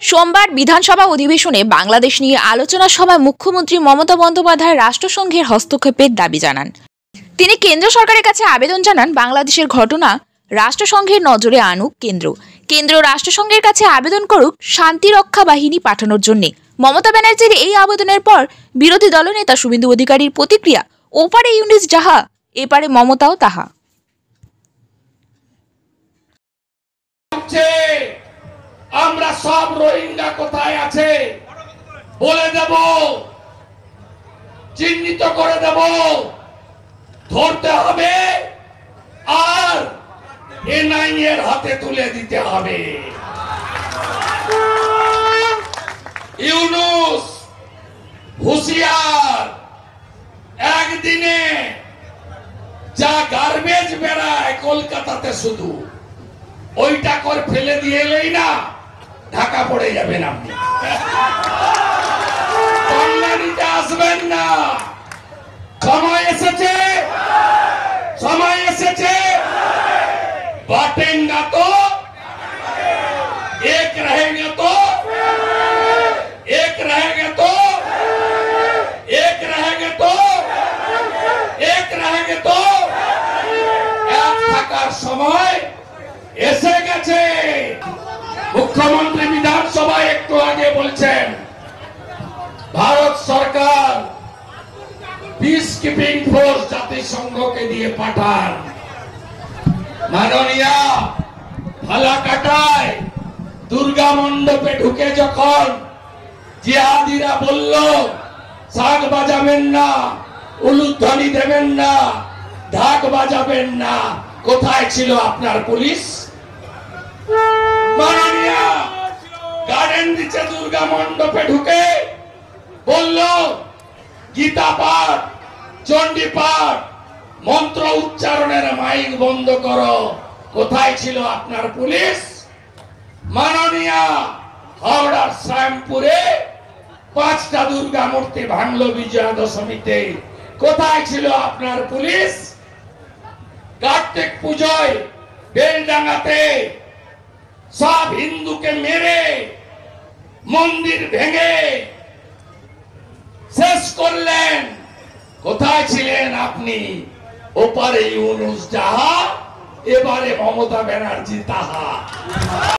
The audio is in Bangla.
সোমবার বিধানসভা অধিবেশনে বাংলাদেশ নিয়ে আলোচনা সভায় মুখ্যমন্ত্রী মমতা বন্দ্যোপাধ্যায় রাষ্ট্রসংঘের হস্তক্ষেপের দাবি জানান। তিনি কেন্দ্র সরকারের কাছে আবেদন জানান বাংলাদেশের ঘটনা রাষ্ট্রসংঘের নজরে আনুক কেন্দ্র রাষ্ট্রসংঘের কাছে আবেদন করুক শান্তিরক্ষা বাহিনী পাঠানোর জন্য। মমতা ব্যানার্জির এই আবেদনের পর বিরোধী দলনেতা শুভেন্দু অধিকারীর প্রতিক্রিয়া, ওপারে ইউনুস যাহা এপারে মমতাও তাহা। আমরা সব রোহিঙ্গা কোথায় আছে বলে দেব, চিহ্নিত করে দেব, ধরতে হবে আর এনআইএ এর হাতে তুলে দিতে হবে। ইউনুস হুঁশিয়ার, একদিনে যা গার্বেজ বেড়ায় কলকাতাতে শুধু ওইটা করে ফেলে দিয়ে এলেই না ঢাকা পড়ে যাবেন আপনি, কল্যাণীতে আসবেন না। সময় এসেছে, সময় এসেছে, बांटेगा तो एक रहेंगे तो एक रहेंगे तो एक रहेंगे तो एक रहेंगे तो एक থাকার সময় এসে গেছে। মুখ্যমন্ত্রী বিধানসভায় একটু আগে বলছেন ভারত সরকার পিস কিপিং ফোর্স জাতিসংঘকে দিয়ে পাঠান। মাননীয়া ফালাকাটায় দুর্গা মণ্ডপে ঢুকে যখন জিহাদিরা বলল শাক বাজাবেন না, উলুধ্বনি দেবেন না, ঢাক বাজাবেন না, কোথায় ছিল আপনার পুলিশ? মাননীয়া গার্ডেন দিচ্ছে দুর্গা মণ্ডপে ঢুকে বলল গীতা পাঠ, চণ্ডী পাঠ, মন্ত্র উচ্চারণের মাইক বন্ধ করো, কোথায় ছিল আপনার পুলিশ? মাননীয়া হাওড়ার শ্যামপুরে 5টা দুর্গা মূর্তি ভাঙলো বিজয়া দশমীতে, কোথায় ছিল আপনার পুলিশ? কার্তিক পুজোয় বেলডাঙ্গাতে সব হিন্দুকে মেরে মন্দির ভেঙে শেষ করলেন, কোথায় ছিলেন আপনি? ওপারে ইউনুস যাহা এবারে মমতা ব্যানার্জি তাহা।